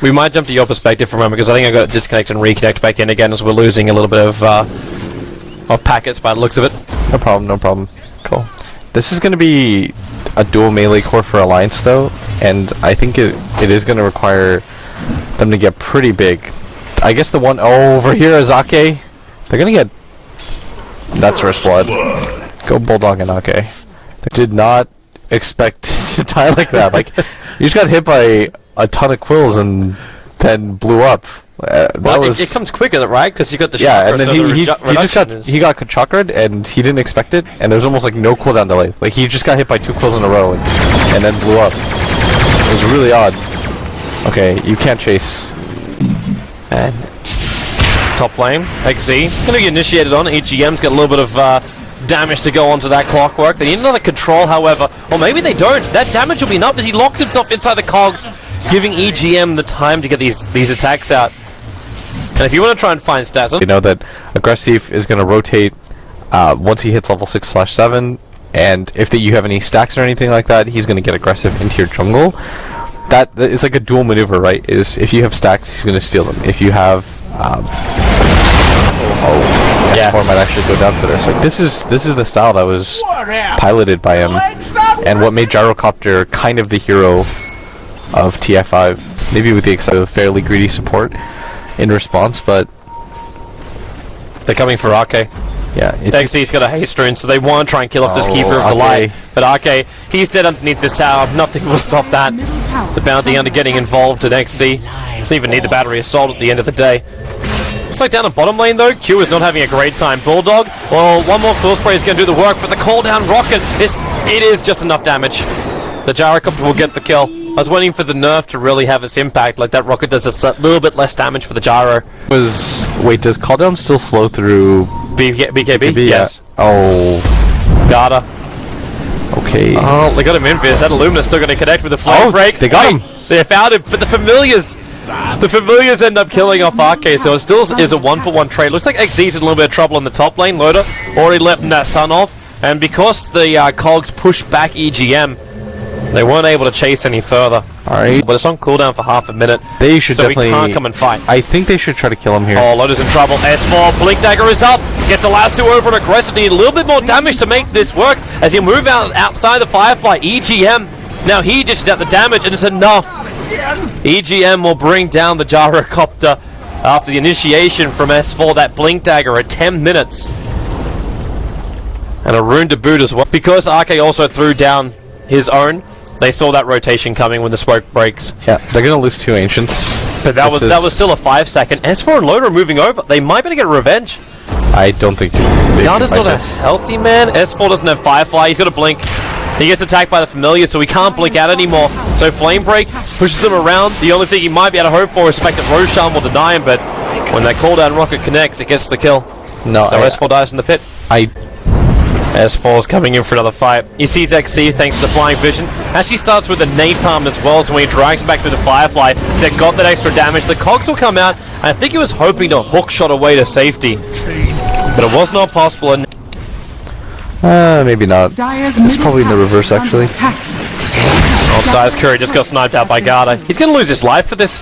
We might jump to your perspective for a moment, because I think I got to disconnect and reconnect back in again as we're losing a little bit of packets by the looks of it. No problem, no problem. Cool. This is going to be a dual melee core for Alliance, though, and I think it is going to require them to get pretty big. I guess the one over here is Ake. They're going to get... That's First Blood. Go Bulldog and Ake. They did not expect to die like that. Like, you just got hit by a ton of quills and then blew up. Well, it comes quicker, right? Because you got the yeah, chakra, and then so he got chakra'd and he didn't expect it, and there's almost like no cooldown delay. Like, he just got hit by 2 quills in a row and then blew up. It was really odd. Okay, you can't chase. And top lane, XZ gonna get initiated on. EGM's got a little bit of damage to go onto that clockwork. They need another control, however, or maybe they don't. That damage will be enough as he locks himself inside the cogs, giving EGM the time to get these attacks out. And if you want to try and find stats, you know that Aggressive is going to rotate once he hits level 6/7, and if you have any stacks or anything like that, he's going to get aggressive into your jungle. That is like a dual maneuver, right? Is if you have stacks, he's going to steal them. If you have S4 might actually go down for this. Like, this is the style that was piloted by him, and what made Gyrocopter kind of the hero of TF5. Maybe with the exception of fairly greedy support in response, but they're coming for Ake. Yeah, XZ's got a haste rune, so they want to try and kill off this Keeper of the Light. But Ake, he's dead underneath this tower. Nothing will stop that. The bounty hunter getting involved at XZ. Doesn't even need the battery assault at the end of the day. Looks like down the bottom lane, though, Q is not having a great time. Bulldog, well, one more cool spray is going to do the work, but the call down rocket, it is just enough damage. The Gyrocopter will get the kill. I was waiting for the nerf to really have its impact, like that rocket does a little bit less damage for the gyro. Wait, does cooldown still slow through BKB? Yes. Yeah. Oh. Gotta. Okay. Oh, they got him in for this. That Illumina's still going to connect with the flame break. They got him. They found him, but the familiars end up killing off Ake, so it still is a 1-for-1 trade. Looks like XZ's in a little bit of trouble in the top lane. Loader already letting that stun off, and because the cogs pushed back EGM, they weren't able to chase any further. Alright. But it's on cooldown for half a minute. They should so definitely... we can't come and fight. I think they should try to kill him here. Oh, Loader's in trouble. S4, Blink Dagger is up. Gets a lasso over and aggressive. Need a little bit more damage to make this work as you move outside the Firefly. EGM, now he dished out the damage and it's enough. EGM will bring down the Gyrocopter after the initiation from S4. That Blink Dagger at 10 minutes. And a rune to boot as well. Because Ake also threw down his own, they saw that rotation coming when the smoke breaks. Yeah, they're going to lose 2 Ancients. But that was still a 5-second. S4 and Loader are moving over. They might be able to get revenge. I don't think they Garda's not a healthy man. S4 doesn't have Firefly. He's got a blink. He gets attacked by the Familiar, so he can't blink out anymore. So Flame Break pushes them around. The only thing he might be able to hope for is the fact that Roshan will deny him, but when that cooldown rocket connects, it gets the kill. No, so S4 dies in the pit. S4 is coming in for another fight. He sees XC thanks to the flying vision. Actually starts with a napalm as well, so when he drags him back through the Firefly, they got that extra damage. The cogs will come out. I think he was hoping to hook shot away to safety, but it was not possible. Maybe not. It's probably in the reverse, actually. Oh, Dyer's Curry just got sniped out by Garda. He's going to lose his life for this.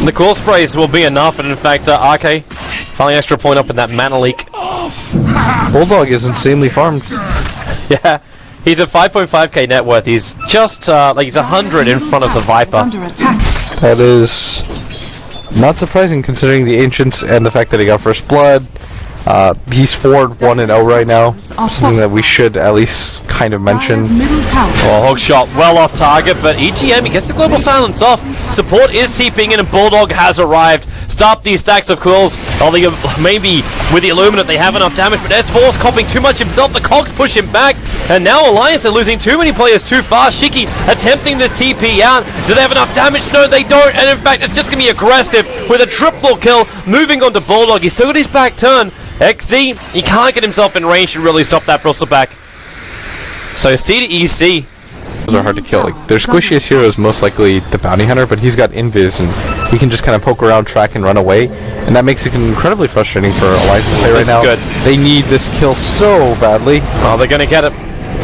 The cool sprays will be enough, and in fact, Ake finally extra point up in that mana leak. Bulldog is insanely farmed. Yeah, he's at 5.5k net worth. He's just he's 100 in front of the Viper. That is not surprising considering the Ancients and the fact that he got First Blood. He's 4-1-0 right now, something that we should at least kind of mention. Oh, hook shot well off target, but EGM, he gets the Global Silence off. Support is TPing in and Bulldog has arrived. Stop these stacks of quills. Maybe with the Illuminate they have enough damage, but S4's copping too much himself. The cogs push him back, and now Alliance are losing too many players too fast. Shiki attempting this TP out. Do they have enough damage? No, they don't, and in fact it's just going to be aggressive with a triple kill. Moving on to Bulldog, he's still got his back turn. XZ, he can't get himself in range to really stop that bristleback. So CDEC. Those are hard to kill. Like, their squishiest hero is most likely the Bounty Hunter, but he's got Invis, and he can just kind of poke around, track, and run away. And that makes it incredibly frustrating for Alliance to play right now. Good. They need this kill so badly. Oh, they're going to get it.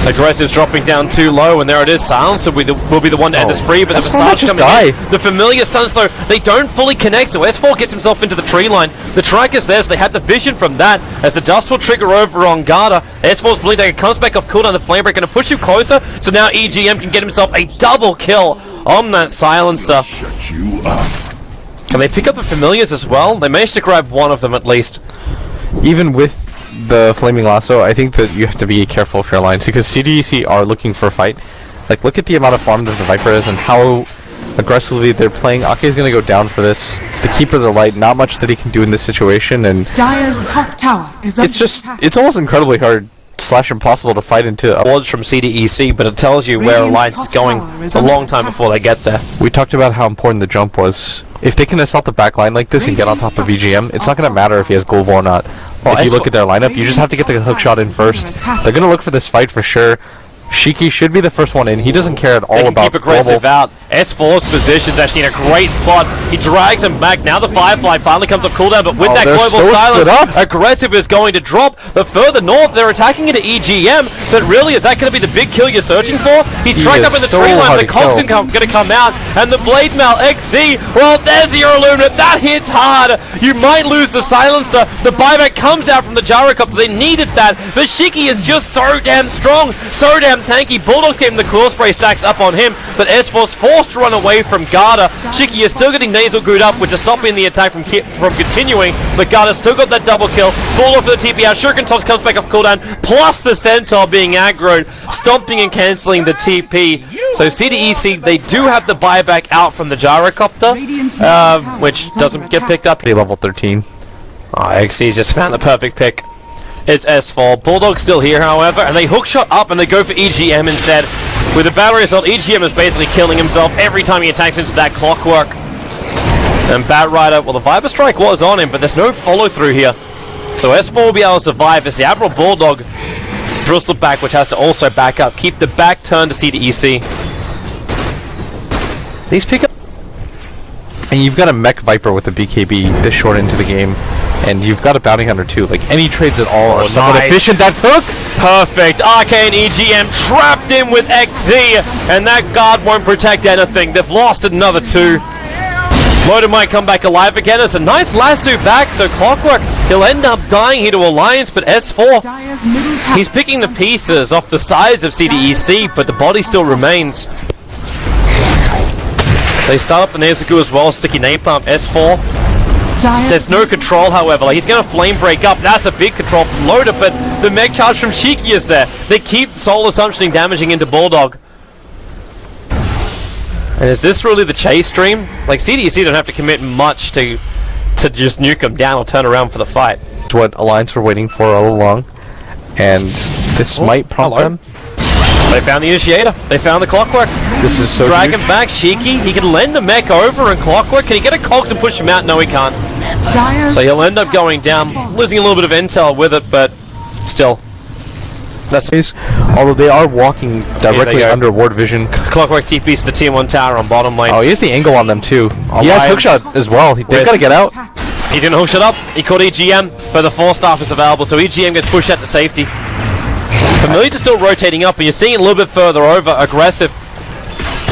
Aggressive's dropping down too low, and there it is. Silencer will be the one to end the spree, but the Visage coming in. The familiar stuns, though, they don't fully connect, so S4 gets himself into the tree line. The tracker's there, so they have the vision from that. As the dust will trigger over on Garda, S4's bleeding, it comes back off cooldown. The flame break going to push him closer, so now EGM can get himself a double kill on that Silencer. Can they pick up the familiars as well? They managed to grab one of them at least. Even with the Flaming Lasso, I think that you have to be careful for your alliance, because CDEC are looking for a fight. Like, look at the amount of farm that the Viper is and how aggressively they're playing. Ake is going to go down for this. The Keeper of the Light, not much that he can do in this situation, and Dire's top tower is it's almost incredibly hard / impossible to fight into awards from CDEC, but it tells you where Alliance is going a long time before they get there. We talked about how important the jump was. If they can assault the back line like this and get on top of EGM, it's not going to matter if he has global or not. If you look at their lineup, you just have to get the hook shot in first. They're going to look for this fight for sure. Shiki should be the first one in. He doesn't care at all about keep aggressive out. S4's position's actually in a great spot. He drags him back. Now the Firefly finally comes up cooldown, but with that global silence, aggressive is going to drop. But further north, they're attacking into EGM. But really, is that going to be the big kill you're searching for? He's tracked up in the tree line. The Cogs are going to come out, and the Blade Mail XZ. Well, there's your Illuminate. That hits hard. You might lose the Silencer. The buyback comes out from the Gyrocopter. They needed that. But Shiki is just so damn strong, so damn tanky. Bulldogs gave him the cool spray stacks up on him, but S4's forced to run away from Garda. Shiki is still getting nasal gooed up, which is stopping the attack from continuing, but Garda's still got that double kill. Bulldog for the TP out. Shuriken Toss comes back off cooldown, plus the Centaur being aggroed, stomping and cancelling the TP. So CDEC, they do have the buyback out from the Gyrocopter, which doesn't get picked up. Level 13. XC's just found the perfect pick. It's S4. Bulldog's still here, however, and they hookshot up and they go for EGM instead. With the battery assault, EGM is basically killing himself every time he attacks into that clockwork. And Bat Rider, well, the Viper Strike was on him, but there's no follow-through here. So S4 will be able to survive as the Admiral Bulldog drills the back, which has to also back up. Keep the back turned to CDEC. These pick up. And you've got a Mech Viper with a BKB this short into the game. And you've got a Bounty Hunter too. Like, any trades at all are somewhat efficient. That hook! Perfect. Arcane EGM trapped in with XZ, and that guard won't protect anything. They've lost another two. Loader might come back alive again. It's a nice lasso back, so Clockwork, he'll end up dying here to Alliance, but S4, he's picking the pieces off the sides of CDEC, but the body still remains. So they start up the Nezuko as well, sticky napalm. S4. There's no control, however. Like, he's going to flame break up. That's a big control from Loader, but the mech charge from Shiki is there. They keep Soul Assumptioning damaging into Bulldog. And is this really the chase stream? Like, CDEC don't have to commit much to just nuke them down or turn around for the fight. It's what Alliance were waiting for all along. And this might prompt them. They found the Initiator. They found the Clockwork. This is so Drag him back, Shiki. He can lend the mech over and Clockwork. Can he get a Cogs and push him out? No, he can't. So he'll end up going down, losing a little bit of intel with it, but still. That's although they are walking directly under ward vision. Clockwork TP's the tier 1 tower on bottom lane. Oh, he has the angle on them too. He has hookshot as well. They've got to get out. He didn't hookshot up. He caught EGM, but the 4-staff is available, so EGM gets pushed out to safety. Familiar is still rotating up, and you're seeing it a little bit further over. Aggressive.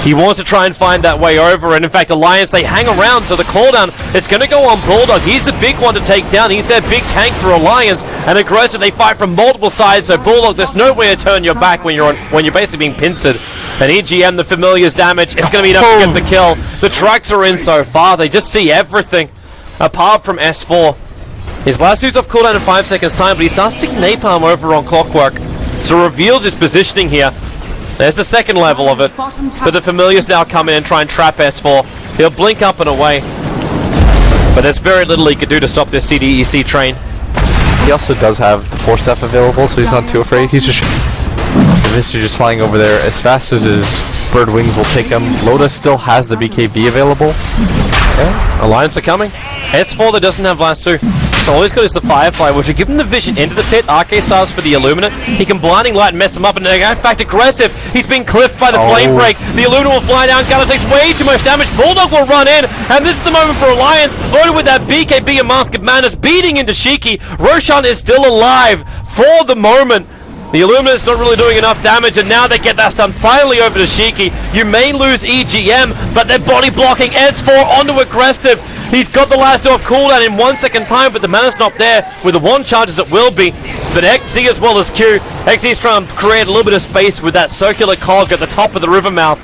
He wants to try and find that way over, and in fact, Alliance, they hang around, so the cooldown, it's going to go on Bulldog. He's the big one to take down. He's their big tank for Alliance, and Aggressive, they fight from multiple sides, so Bulldog, there's no way to turn your back when you're basically being pincered. And EGM, the Familiar's damage, it's going to be enough to get the kill. The tracks are in so far, they just see everything, apart from S4. His last suit's off cooldown in 5 seconds time, but he starts sticking napalm over on Clockwork, so reveals his positioning here. There's the second level of it, but the Familiars now come in and try and trap S4. He'll blink up and away, but there's very little he could do to stop this CDEC train. He also does have the 4-staff available, so he's not too afraid. He's just flying over there as fast as his bird wings will take him. Loda still has the BKB available. Yeah. Alliance are coming. S4 that doesn't have lasso. So all he's got is the Firefly, which will give him the vision into the pit. Arcade stars for the Illuminate. He can Blinding Light and mess him up, and in fact, Aggressive. He's been cliffed by the Flame Break. The Illuminate will fly down. Gunner takes way too much damage. Bulldog will run in, and this is the moment for Alliance. Loaded with that BKB and Mask of Madness, beating into Shiki. Roshan is still alive for the moment. The Illuminate's not really doing enough damage, and now they get that stun finally over to Shiki. You may lose EGM, but they're body blocking S4 onto aggressive. He's got the last off cooldown in 1 second time, but the mana's not there with the one charge as it will be. But XZ as well as Q. XZ's trying to create a little bit of space with that circular cog at the top of the river mouth.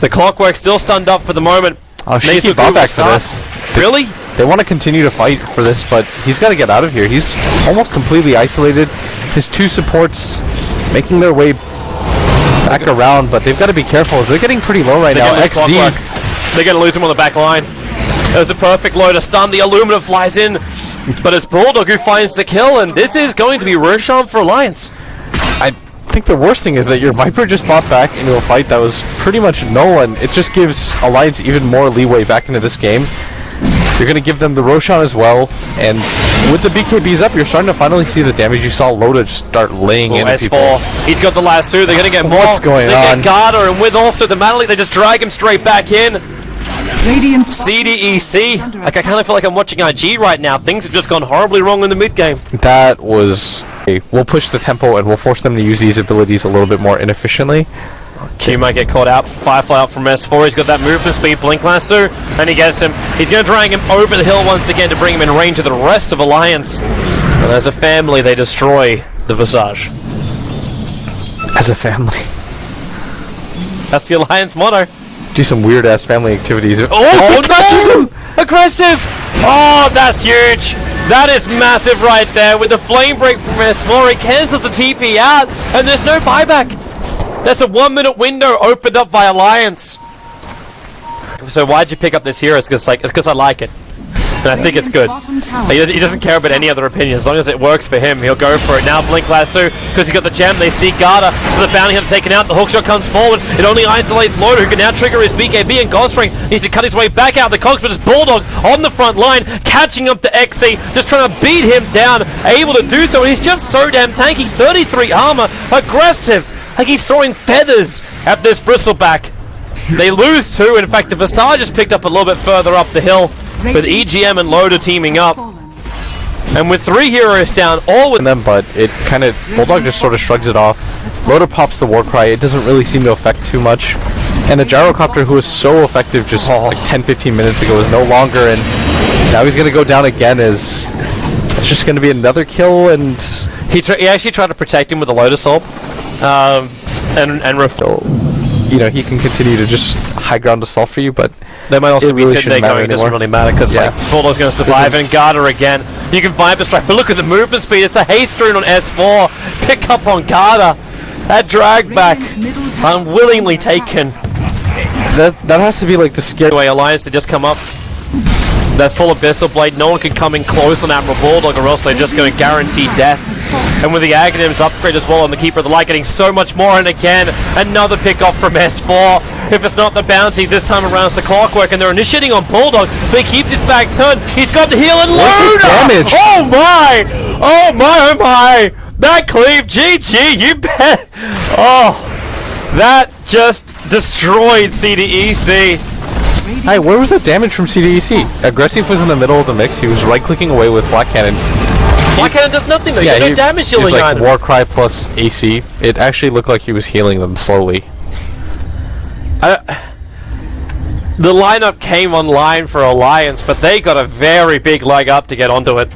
The Clockwork still stunned up for the moment. Oh, Shiki bought back for this. Really? They want to continue to fight for this, but he's got to get out of here. He's almost completely isolated. His two supports making their way back around, but they've got to be careful as they're getting pretty low right now. XZ. They're going to lose him on the back line. There's a perfect low to stun. The Illumina flies in, but it's Bulldog who finds the kill, and this is going to be Roshan for Alliance. I think the worst thing is that your Viper just bought back into a fight that was pretty much null, and it just gives Alliance even more leeway back into this game. You're going to give them the Roshan as well, and with the BKBs up, you're starting to finally see the damage. You saw Loda just start laying into S4. people. He's got the lasso. They're going to get more. What's going they on? Get Garda, and with also the Manly, they just drag him straight back in. Radiant's CDEC. Like, I kind of feel like I'm watching IG right now. Things have just gone horribly wrong in the mid game. That was... We'll push the tempo, and we'll force them to use these abilities a little bit more inefficiently. Q might get caught out. Firefly up from S4. He's got that movement speed, Blink Lasso, and he gets him. He's going to drag him over the hill once again to bring him in range of the rest of Alliance. And as a family, they destroy the Visage. As a family. That's the Alliance motto. Do some weird-ass family activities. Oh, touches him! Aggressive! Oh, that's huge! That is massive right there with the flame break from S4. He cancels the TP out, and there's no buyback. That's a 1 minute window opened up by Alliance. So why'd you pick up this hero? It's because I like it. And I think it's good. He doesn't care about any other opinion. As long as it works for him, he'll go for it. Now Blink Lasso, because he's got the gem. They see Garda, so the bounty hunter taken out. The hookshot comes forward. It only isolates Loda, who can now trigger his BKB, and Godspring needs to cut his way back out. The cogs, but it's Bulldog on the front line, catching up to XC, just trying to beat him down, able to do so. And he's just so damn tanky. 33 armor, aggressive. Like he's throwing feathers at this Bristleback. They lose two. In fact, the Visage is picked up a little bit further up the hill with EGM and Loda teaming up. And with 3 heroes down, all with them, but it kind of... Bulldog just sort of shrugs it off. Loda pops the Warcry. It doesn't really seem to affect too much. And the Gyrocopter, who was so effective just like 10-15 minutes ago, is no longer, and now he's going to go down again as... It's just going to be another kill, and... He actually tried to protect him with a Lotus Orb. And refill. You know, he can continue to just high ground assault for you, but they might also be really sitting there going, it doesn't really matter, because like, Bulldog's going to survive, and Garda again. You can Viper Strike, but look at the movement speed. It's a haste rune on S4. Pick up on Garda. That drag back, unwillingly taken. That has to be like the scary way. Alliance, they just come up. They're full of Abyssal Blade. No one can come in close on Admiral Bulldog, or else they're just going to guarantee death. And with the Aghanims upgrade as well on the Keeper of the Light, getting so much more. And again, another pick off from S4. If it's not the bounty, this time around it's the Clockwork, and they're initiating on Bulldog, but he keeps his back turned. He's got the heal and Loda! Damage? Oh my! Oh my, oh my! That cleave, GG, you bet! Oh, that just destroyed CDEC. Hey, where was the damage from CDEC? Aggressive was in the middle of the mix. He was right-clicking away with Flat Cannon. Flat Cannon does nothing though. Yeah, no damage shielding like item. Warcry plus AC. It actually looked like he was healing them slowly. The lineup came online for Alliance, but they got a very big leg up to get onto it.